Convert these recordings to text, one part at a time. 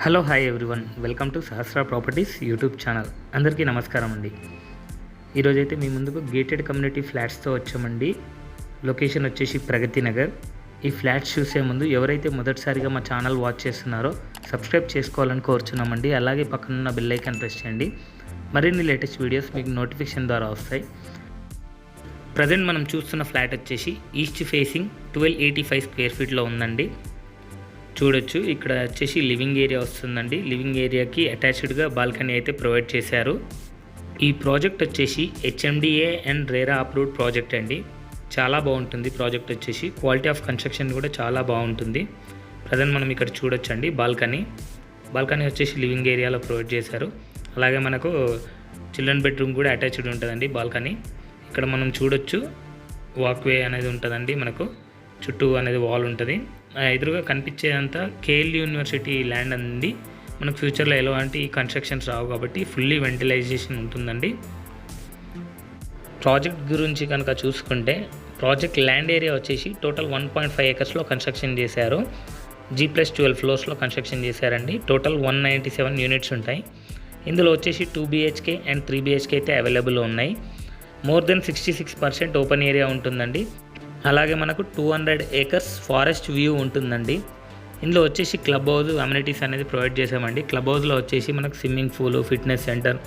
Hello hi everyone, welcome to Sahasra properties YouTube channel. అందరికీ నమస్కారం అండి. ఈరోజైతే మీ ముందుకు గేటెడ్ కమ్యూనిటీ ఫ్లాట్స్తో వచ్చామండి. లొకేషన్ వచ్చేసి ప్రగతి నగర్. ఈ ఫ్లాట్స్ చూసే ముందు ఎవరైతే మొదటిసారిగా మా ఛానల్ వాచ్ చేస్తున్నారో సబ్స్క్రైబ్ చేసుకోవాలని కోరుచున్నామండి. అలాగే పక్కనున్న బెల్ ఐకాన్ ప్రెస్ చేయండి. మరిన్ని లేటెస్ట్ వీడియోస్ మీకు నోటిఫికేషన్ ద్వారా వస్తాయి. ప్రజెంట్ మనం చూస్తున్న ఫ్లాట్ వచ్చేసి ఈస్ట్ ఫేసింగ్ 1285 స్క్వేర్ ఫీట్లో ఉందండి. చూడొచ్చు, ఇక్కడ వచ్చేసి లివింగ్ ఏరియా వస్తుందండి. లివింగ్ ఏరియాకి అటాచ్డ్గా బాల్కనీ అయితే ప్రొవైడ్ చేశారు. ఈ ప్రాజెక్ట్ వచ్చేసి HMDA and RERA approved project అండి. చాలా బాగుంటుంది ప్రాజెక్ట్ వచ్చేసి. క్వాలిటీ ఆఫ్ కన్స్ట్రక్షన్ కూడా చాలా బాగుంటుంది. ప్రజెంట్ మనం ఇక్కడ చూడొచ్చండి బాల్కనీ వచ్చేసి లివింగ్ ఏరియాలో ప్రొవైడ్ చేశారు. అలాగే మనకు చిల్డ్రన్ బెడ్రూమ్ కూడా అటాచ్డ్ ఉంటుందండి బాల్కనీ. ఇక్కడ మనం చూడొచ్చు, వాక్వే అనేది ఉంటుందండి. మనకు చుట్టూ అనేది వాల్ ఉంటుంది. ఎదురుగా కనిపించేదంతా కేఎల్ యూనివర్సిటీ ల్యాండ్ అండి. మనకు ఫ్యూచర్లో ఎలాంటి కన్స్ట్రక్షన్స్ రావు కాబట్టి ఫుల్లీ వెంటిలైజేషన్ ఉంటుందండి. ప్రాజెక్ట్ గురించి కనుక చూసుకుంటే ప్రాజెక్ట్ ల్యాండ్ ఏరియా వచ్చేసి టోటల్ 1.5 ఏకర్స్లో కన్స్ట్రక్షన్ చేశారు. G+12 ఫ్లోర్స్లో కన్స్ట్రక్షన్ చేశారండి. టోటల్ 197 యూనిట్స్ ఉంటాయి. ఇందులో వచ్చేసి 2 BHK అండ్ 3 BHK అయితే అవైలబుల్ ఉన్నాయి. మోర్ దెన్ 66% ఓపెన్ ఏరియా ఉంటుందండి. అలాగే మనకు 200 ఏకర్స్ ఫారెస్ట్ వ్యూ ఉంటుందండి. ఇందులో వచ్చేసి క్లబ్ హౌస్ అమ్యూనిటీస్ అనేది ప్రొవైడ్ చేసామండి. క్లబ్ హౌస్లో వచ్చేసి మనకు swimming pool, fitness centre,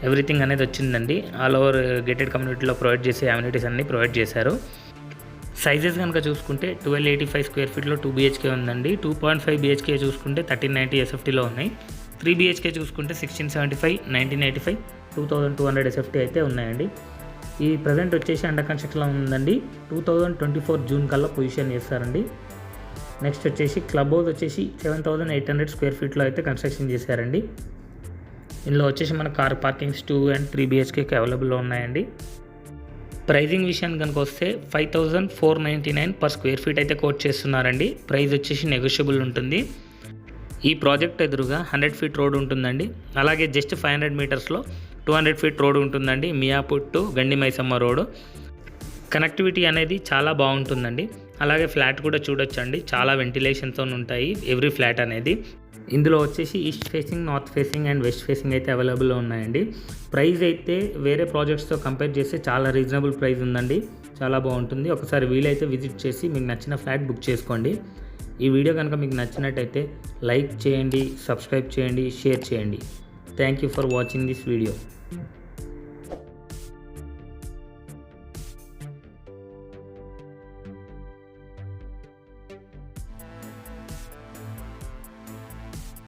everything అనేది వచ్చిందండి. ఆల్ ఓవర్ గేటెడ్ కమ్యూనిటీలో ప్రొవైడ్ చేసే అమ్యూనిటీస్ అన్ని ప్రొవైడ్ చేశారు. సైజెస్ కనుక చూసుకుంటే 1285 స్క్వేర్ ఫీట్లో 2 BHK ఉందండి. 2.5 BHK చూసుకుంటే 1390 SFTలో ఉన్నాయి. 3 BHK చూసుకుంటే 1675, 1985, 2200 SFT అయితే ఉన్నాయండి. ఈ ప్రజెంట్ వచ్చేసి అండర్ కన్స్ట్రక్షన్లో ఉందండి. 2024 జూన్ కల్లా పొజిషన్ చేస్తారండి. నెక్స్ట్ వచ్చేసి క్లబ్ హౌస్ వచ్చేసి 7800 స్క్వేర్ ఫీట్లో అయితే కన్స్ట్రక్షన్ చేశారండి. ఇందులో వచ్చేసి మన కార్ పార్కింగ్స్ 2 and 3 BHKకి అవైలబుల్లో ఉన్నాయండి. ప్రైజింగ్ విషయానికి కనుక వస్తే 5499 పర్ స్క్వేర్ ఫీట్ అయితే కోట్ చేస్తున్నారండి. ప్రైస్ వచ్చేసి నెగోషియబుల్ ఉంటుంది. ఈ ప్రాజెక్ట్ ఎదురుగా 100 ఫీట్ రోడ్ ఉంటుందండి. అలాగే జస్ట్ 500 మీటర్స్లో 200 ఫీట్ రోడ్ ఉంటుందండి. Miyapur to Gandi Maisamma road. Connectivity అనేది చాలా బాగుంటుందండి. అలాగే ఫ్లాట్ కూడా చూడొచ్చండి, చాలా వెంటిలేషన్తో ఉంటాయి ఎవ్రీ ఫ్లాట్ అనేది. ఇందులో వచ్చేసి east facing, north facing and west facing అయితే అవైలబుల్లో ఉన్నాయండి. ప్రైస్ అయితే వేరే ప్రాజెక్ట్స్తో కంపేర్ చేస్తే చాలా రీజనబుల్ ప్రైస్ ఉందండి. చాలా బాగుంటుంది. ఒకసారి వీలైతే విజిట్ చేసి మీకు నచ్చిన ఫ్లాట్ బుక్ చేసుకోండి. ఈ వీడియో కనుక మీకు నచ్చినట్టయితే లైక్ చేయండి, సబ్స్క్రైబ్ చేయండి, షేర్ చేయండి. Thank you for watching this video.